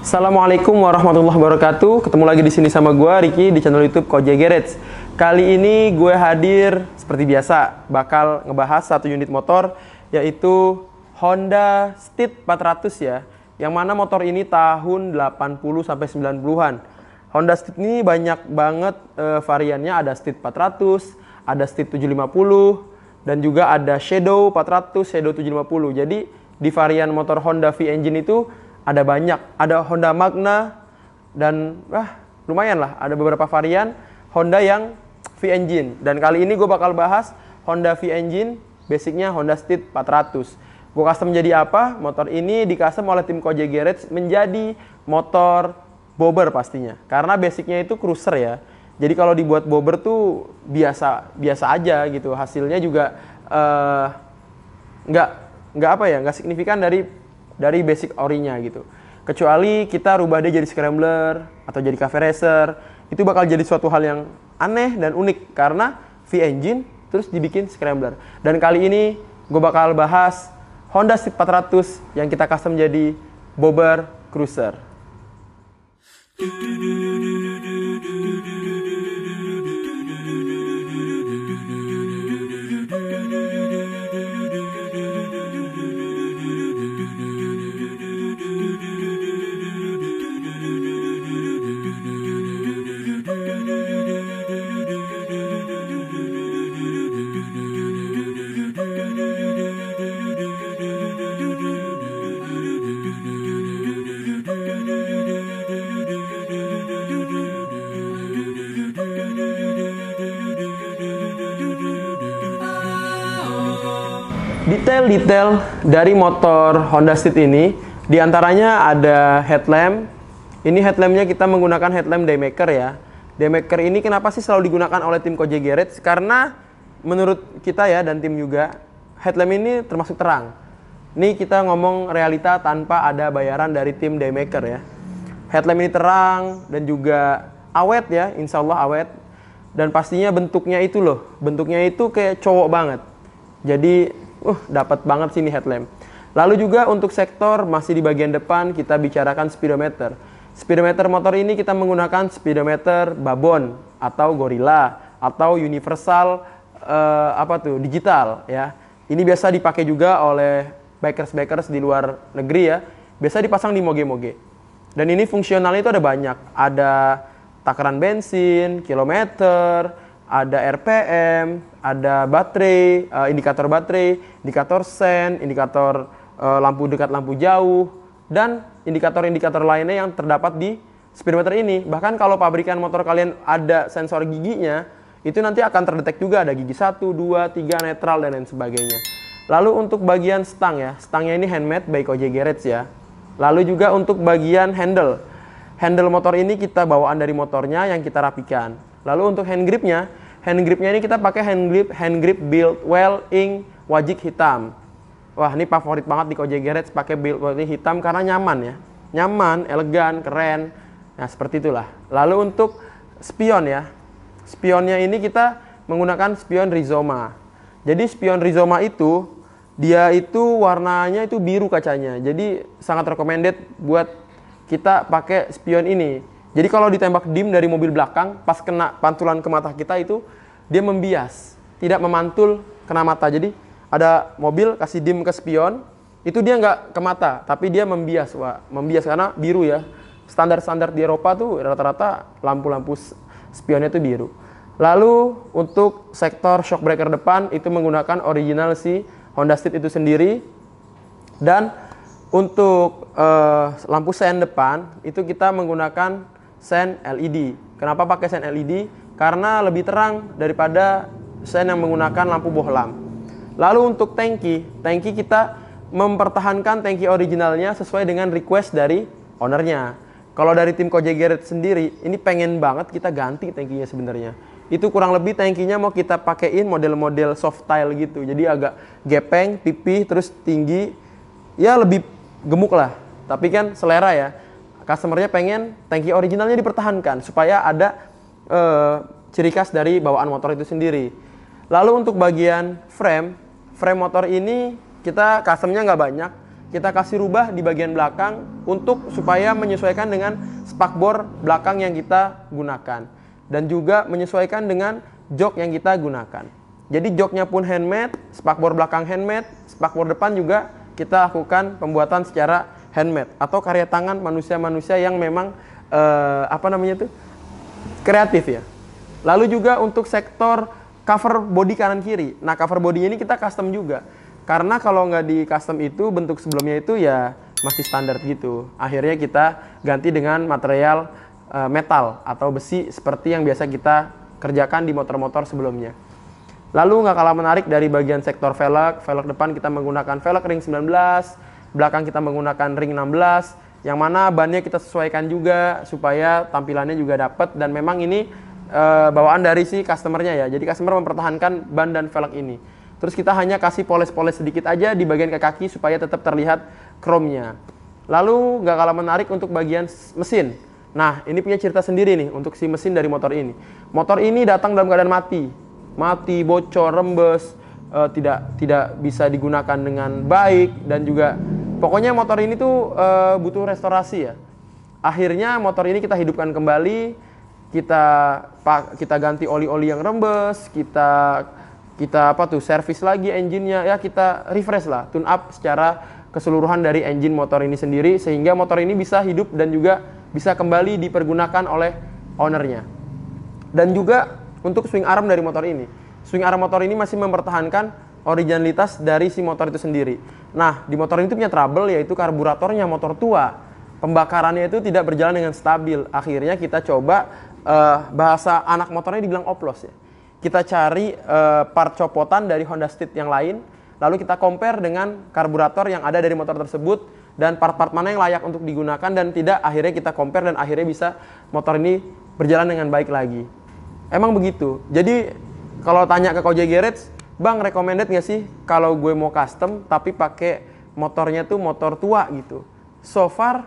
Assalamualaikum warahmatullahi wabarakatuh. Ketemu lagi di sini sama gue Ricky di channel YouTube Kojek Garage. Kali ini gue hadir seperti biasa bakal ngebahas satu unit motor, yaitu Honda Steed 400 ya. Yang mana motor ini tahun 80 sampai 90-an. Honda Steed ini banyak banget variannya, ada Steed 400, ada Steed 750 dan juga ada Shadow 400, Shadow 750. Jadi di varian motor Honda V-Engine itu ada banyak, ada Honda Magna, dan lumayan lah, ada beberapa varian Honda yang V-Engine. Dan kali ini gue bakal bahas Honda V-Engine, basicnya Honda Steed 400. Gue custom jadi apa? Motor ini di custom oleh tim Kojek Garage menjadi motor bobber pastinya. Karena basicnya itu cruiser ya. Jadi kalau dibuat bobber tuh biasa aja gitu. Hasilnya juga nggak signifikan dari basic orinya gitu. Kecuali kita rubah dia jadi scrambler atau jadi cafe racer, itu bakal jadi suatu hal yang aneh dan unik karena V-Engine terus dibikin scrambler. Dan kali ini gue bakal bahas Honda Steed 400 yang kita custom jadi bobber cruiser. Detail-detail dari motor Honda Steed ini, diantaranya ada headlamp. Ini headlampnya kita menggunakan headlamp Daymaker ya. Daymaker ini kenapa sih selalu digunakan oleh tim Kojek Garage? Karena menurut kita ya dan tim juga, headlamp ini termasuk terang. Ini kita ngomong realita tanpa ada bayaran dari tim Daymaker ya. Headlamp ini terang dan juga awet ya, insya Allah awet. Dan pastinya bentuknya itu loh, bentuknya itu kayak cowok banget. Jadi dapat banget sini headlamp. Lalu juga untuk sektor masih di bagian depan kita bicarakan speedometer. Speedometer motor ini kita menggunakan speedometer Babon atau Gorilla atau universal digital ya. Ini biasa dipakai juga oleh bikers di luar negeri ya. Biasa dipasang di moge-moge. Dan ini fungsionalnya itu ada banyak. Ada takaran bensin, kilometer, ada RPM, ada baterai, indikator baterai, indikator sen, indikator lampu dekat, lampu jauh, dan indikator-indikator lainnya yang terdapat di speedometer ini. Bahkan kalau pabrikan motor kalian ada sensor giginya, itu nanti akan terdetek juga ada gigi 1, 2, 3, netral, dan lain sebagainya. Lalu untuk bagian stang ya, stangnya ini handmade by Kojek Garage ya. Lalu juga untuk bagian handle motor ini kita bawaan dari motornya yang kita rapikan. Lalu untuk hand gripnya ini kita pakai hand grip build well ink wajik hitam. Wah, ini favorit banget di Kojek Garage pakai build well ink hitam karena nyaman ya. Nyaman, elegan, keren. Nah, seperti itulah. Lalu untuk spion ya. Spionnya ini kita menggunakan spion Rizoma. Jadi spion Rizoma itu dia itu warnanya itu biru kacanya. Jadi sangat recommended buat kita pakai spion ini. Jadi kalau ditembak dim dari mobil belakang, pas kena pantulan ke mata kita itu, dia membias. Tidak memantul kena mata. Jadi ada mobil kasih dim ke spion, itu dia nggak ke mata, tapi dia membias. Wah, membias karena biru ya. Standar-standar di Eropa tuh rata-rata lampu-lampu spionnya itu biru. Lalu untuk sektor shock breaker depan, itu menggunakan original si Honda Steed itu sendiri. Dan untuk lampu sen depan, itu kita menggunakan sen LED. Kenapa pakai sen LED? Karena lebih terang daripada sen yang menggunakan lampu bohlam. Lalu untuk tangki kita mempertahankan tangki originalnya sesuai dengan request dari ownernya. Kalau dari tim Koji Garrett sendiri, ini pengen banget kita ganti tangkinya sebenarnya. Itu kurang lebih tangkinya mau kita pakein model-model soft tile gitu. Jadi agak gepeng, pipih, terus tinggi. Ya lebih gemuk lah. Tapi kan selera ya. Customernya pengen tangki originalnya dipertahankan supaya ada ciri khas dari bawaan motor itu sendiri. Lalu untuk bagian frame motor ini kita customnya nggak banyak. Kita kasih rubah di bagian belakang untuk supaya menyesuaikan dengan spakbor belakang yang kita gunakan. Dan juga menyesuaikan dengan jok yang kita gunakan. Jadi joknya pun handmade, spakbor belakang handmade, spakbor depan juga kita lakukan pembuatan secara handmade. Atau karya tangan manusia-manusia yang memang kreatif ya. Lalu juga untuk sektor cover body kanan kiri. Nah cover body ini kita custom juga. Karena kalau nggak di custom itu bentuk sebelumnya itu ya masih standar gitu. Akhirnya kita ganti dengan material metal atau besi seperti yang biasa kita kerjakan di motor-motor sebelumnya. Lalu nggak kalah menarik dari bagian sektor velg. Velg depan kita menggunakan velg ring 19, belakang kita menggunakan ring 16, yang mana bannya kita sesuaikan juga supaya tampilannya juga dapat dan memang ini bawaan dari si customernya ya. Jadi customer mempertahankan ban dan velg ini. Terus kita hanya kasih poles-poles sedikit aja di bagian kaki supaya tetap terlihat chrome-nya. Lalu nggak kalah menarik untuk bagian mesin. Nah ini punya cerita sendiri nih untuk si mesin dari motor ini. Motor ini datang dalam keadaan mati, bocor, rembes, tidak bisa digunakan dengan baik dan juga pokoknya motor ini tuh butuh restorasi ya. Akhirnya motor ini kita hidupkan kembali, kita ganti oli-oli yang rembes, kita servis lagi engine-nya, ya kita refresh lah, tune up secara keseluruhan dari engine motor ini sendiri sehingga motor ini bisa hidup dan juga bisa kembali dipergunakan oleh ownernya. Dan juga untuk swing arm dari motor ini. Swing arm motor ini masih mempertahankan originalitas dari si motor itu sendiri. Nah, di motor ini punya trouble yaitu karburatornya motor tua. Pembakarannya itu tidak berjalan dengan stabil. Akhirnya kita coba bahasa anak motornya dibilang oplos ya. Kita cari part copotan dari Honda Street yang lain, lalu kita compare dengan karburator yang ada dari motor tersebut dan part-part mana yang layak untuk digunakan dan tidak, akhirnya kita compare dan akhirnya bisa motor ini berjalan dengan baik lagi. Emang begitu. Jadi kalau tanya ke Koji Garage, Bang recommended nggak sih kalau gue mau custom tapi pakai motornya tuh motor tua gitu? So far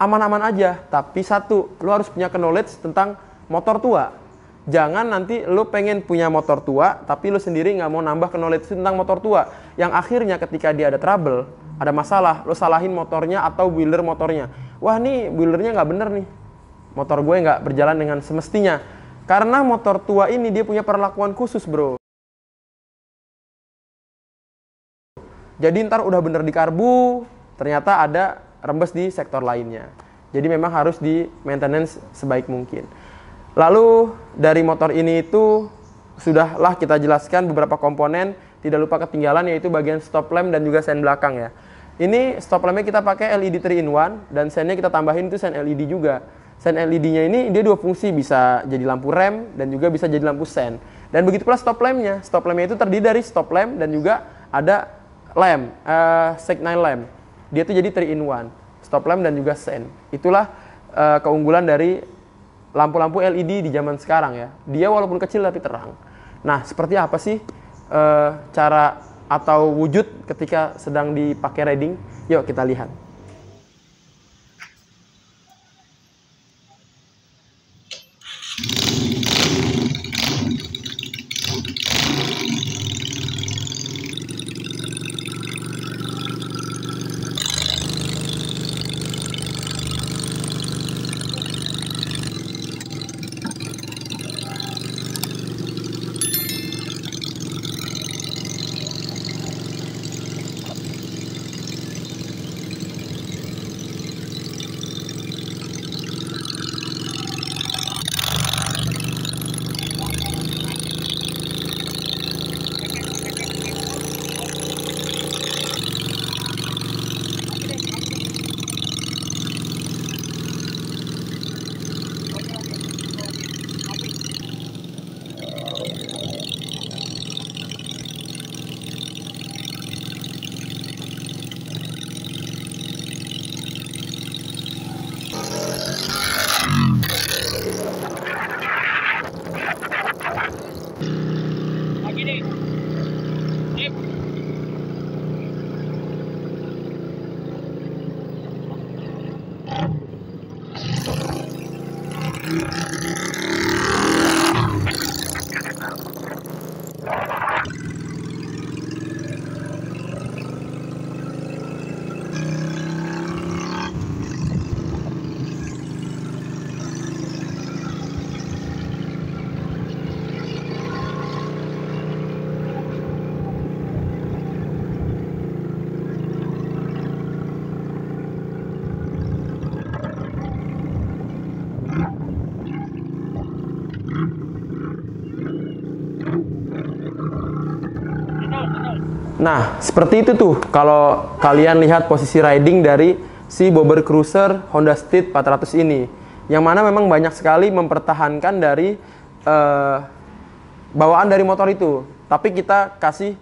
aman-aman aja, tapi satu, lo harus punya knowledge tentang motor tua. Jangan nanti lo pengen punya motor tua, tapi lo sendiri nggak mau nambah knowledge tentang motor tua. Yang akhirnya ketika dia ada trouble, ada masalah, lo salahin motornya atau wheeler motornya. Wah nih wheelernya nggak bener nih, motor gue nggak berjalan dengan semestinya. Karena motor tua ini dia punya perlakuan khusus bro. Jadi ntar udah bener di karbu, ternyata ada rembes di sektor lainnya. Jadi memang harus di maintenance sebaik mungkin. Lalu dari motor ini itu sudahlah kita jelaskan beberapa komponen, tidak lupa ketinggalan yaitu bagian stop lamp dan juga sen belakang ya. Ini stop lampnya kita pakai LED 3-in-1 dan sennya kita tambahin itu sen LED juga. Sen LED-nya ini dia dua fungsi, bisa jadi lampu rem dan juga bisa jadi lampu sen. Dan begitu pula stop lampnya. Stop lampnya itu terdiri dari stop lamp dan juga ada lamp, signal lamp. Dia itu jadi 3-in-1, stop lamp dan juga sen. Itulah keunggulan dari lampu-lampu LED di zaman sekarang ya. Dia walaupun kecil tapi terang. Nah, seperti apa sih cara atau wujud ketika sedang dipakai riding? Yuk kita lihat. Nah, seperti itu tuh kalau kalian lihat posisi riding dari si Bobber Cruiser Honda Street 400 ini. Yang mana memang banyak sekali mempertahankan dari bawaan dari motor itu. Tapi kita kasih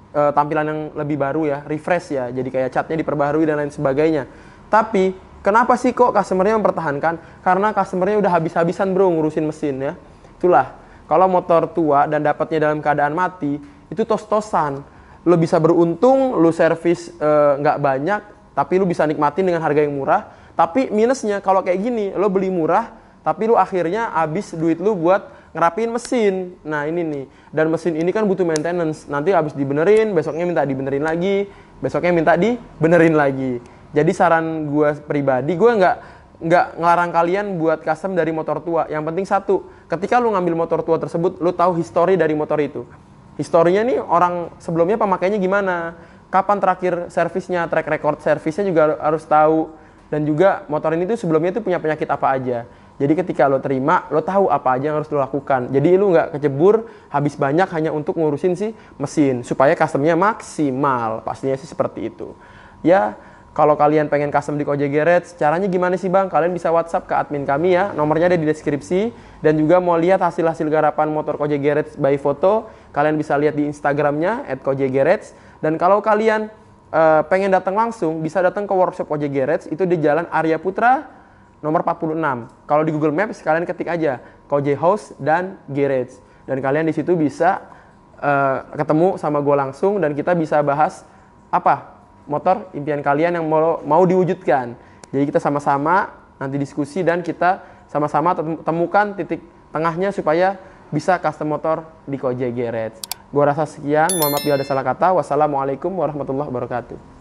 tampilan yang lebih baru ya, refresh ya. Jadi kayak catnya diperbaharui dan lain sebagainya. Tapi kenapa sih kok customernya mempertahankan? Karena customernya udah habis-habisan bro ngurusin mesin ya. Itulah, kalau motor tua dan dapatnya dalam keadaan mati, itu tos-tosan. Lo bisa beruntung, lo servis nggak banyak, tapi lo bisa nikmatin dengan harga yang murah. Tapi minusnya kalau kayak gini, lo beli murah, tapi lo akhirnya habis duit lo buat ngerapiin mesin. Nah ini nih, dan mesin ini kan butuh maintenance. Nanti habis dibenerin, besoknya minta dibenerin lagi, besoknya minta dibenerin lagi. Jadi saran gue pribadi, gue nggak ngelarang kalian buat custom dari motor tua. Yang penting satu, ketika lo ngambil motor tua tersebut, lo tahu histori dari motor itu. Historinya nih orang sebelumnya pemakainya gimana, kapan terakhir servisnya, track record servisnya juga harus tahu. Dan juga motor ini tuh sebelumnya tuh punya penyakit apa aja. Jadi ketika lo terima, lo tahu apa aja yang harus lo lakukan. Jadi lo nggak kecebur habis banyak hanya untuk ngurusin si mesin. Supaya customnya maksimal, pastinya sih seperti itu. Ya, kalau kalian pengen custom di Kojek Garage, caranya gimana sih bang? Kalian bisa WhatsApp ke admin kami ya, nomornya ada di deskripsi. Dan juga mau lihat hasil-hasil garapan motor Kojek Garage by foto, kalian bisa lihat di Instagramnya @kojekgarage. Dan kalau kalian pengen datang langsung, bisa datang ke workshop Kojek Garage, itu di Jalan Arya Putra nomor 46. Kalau di Google Maps, kalian ketik aja Kojek House dan Garage. Dan kalian di situ bisa ketemu sama gue langsung, dan kita bisa bahas apa motor impian kalian yang mau diwujudkan. Jadi kita sama-sama nanti diskusi dan kita sama-sama temukan titik tengahnya supaya bisa custom motor di Kojek Garage. Gua rasa sekian, mohon maaf bila ada salah kata. Wassalamualaikum warahmatullahi wabarakatuh.